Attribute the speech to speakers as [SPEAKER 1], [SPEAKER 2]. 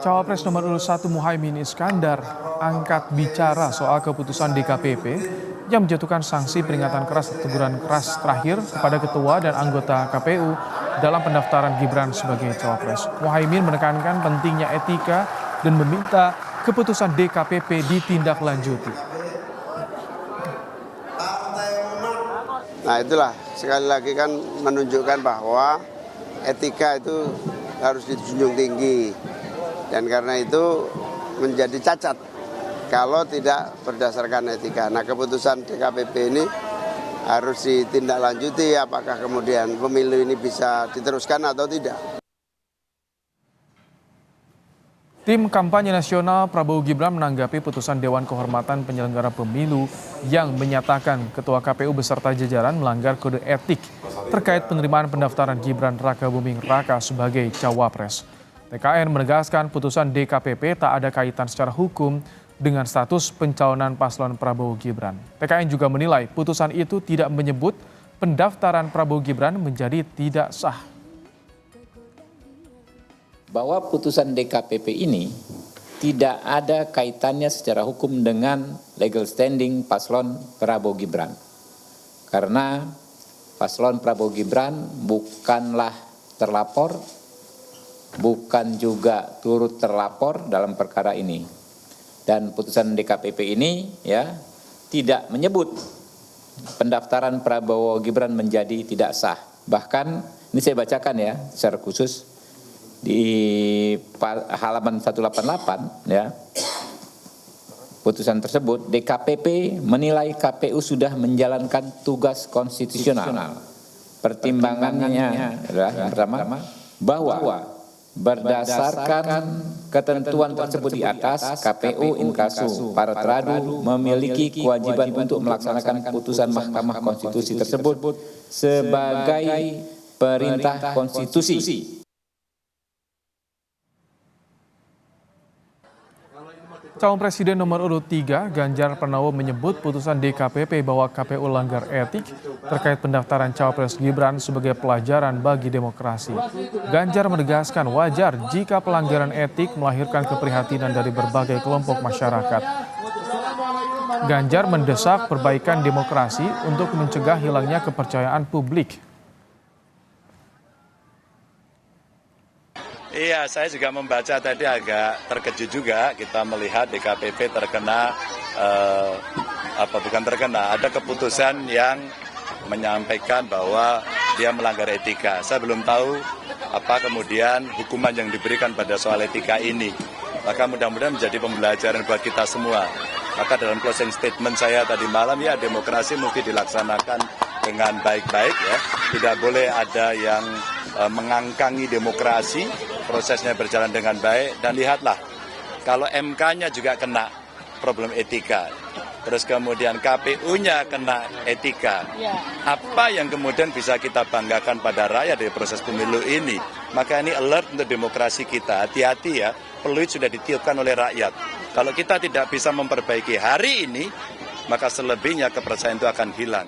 [SPEAKER 1] Cawapres nomor urut 1 Muhaimin Iskandar angkat bicara soal keputusan DKPP yang menjatuhkan sanksi peringatan keras atau teguran keras terakhir kepada ketua dan anggota KPU dalam pendaftaran Gibran sebagai cawapres. Muhaimin menekankan pentingnya etika dan meminta keputusan DKPP ditindaklanjuti.
[SPEAKER 2] Nah itulah sekali lagi kan menunjukkan bahwa etika itu harus dijunjung tinggi. Dan karena itu menjadi cacat kalau tidak berdasarkan etika. Nah keputusan DKPP ini harus ditindaklanjuti apakah kemudian pemilu ini bisa diteruskan atau tidak.
[SPEAKER 1] Tim kampanye nasional Prabowo Gibran menanggapi putusan Dewan Kehormatan Penyelenggara Pemilu yang menyatakan Ketua KPU beserta jajaran melanggar kode etik terkait penerimaan pendaftaran Gibran Rakabuming Raka sebagai cawapres. TKN menegaskan putusan DKPP tak ada kaitan secara hukum dengan status pencalonan paslon Prabowo Gibran. TKN juga menilai putusan itu tidak menyebut pendaftaran Prabowo Gibran menjadi tidak sah.
[SPEAKER 3] Bahwa putusan DKPP ini tidak ada kaitannya secara hukum dengan legal standing paslon Prabowo Gibran. Karena paslon Prabowo Gibran bukanlah terlapor, bukan juga turut terlapor dalam perkara ini. Dan putusan DKPP ini ya tidak menyebut pendaftaran Prabowo Gibran menjadi tidak sah. Bahkan ini saya bacakan ya secara khusus di halaman 188 ya. Putusan tersebut DKPP menilai KPU sudah menjalankan tugas konstitusional. Pertimbangannya adalah yang pertama bahwa berdasarkan ketentuan tersebut di atas, KPU inkasu para teradu memiliki kewajiban untuk melaksanakan putusan Mahkamah Konstitusi tersebut sebagai perintah konstitusi.
[SPEAKER 1] Calon Presiden nomor urut 3 Ganjar Pranowo menyebut putusan DKPP bahwa KPU langgar etik terkait pendaftaran cawapres Gibran sebagai pelajaran bagi demokrasi. Ganjar menegaskan wajar jika pelanggaran etik melahirkan keprihatinan dari berbagai kelompok masyarakat. Ganjar mendesak perbaikan demokrasi untuk mencegah hilangnya kepercayaan publik.
[SPEAKER 4] Iya, saya juga membaca tadi agak terkejut juga kita melihat DKPP terkena, ada keputusan yang menyampaikan bahwa dia melanggar etika. Saya belum tahu apa kemudian hukuman yang diberikan pada soal etika ini. Maka mudah-mudahan menjadi pembelajaran buat kita semua. Maka dalam closing statement saya tadi malam ya demokrasi mesti dilaksanakan dengan baik-baik ya. Tidak boleh ada yang mengangkangi demokrasi, prosesnya berjalan dengan baik, dan lihatlah kalau MK-nya juga kena problem etika, terus kemudian KPU-nya kena etika, apa yang kemudian bisa kita banggakan pada rakyat dari proses pemilu ini? Maka ini alert untuk demokrasi kita, hati-hati ya, peluit sudah ditiupkan oleh rakyat. Kalau kita tidak bisa memperbaiki hari ini, maka selebihnya kepercayaan itu akan hilang.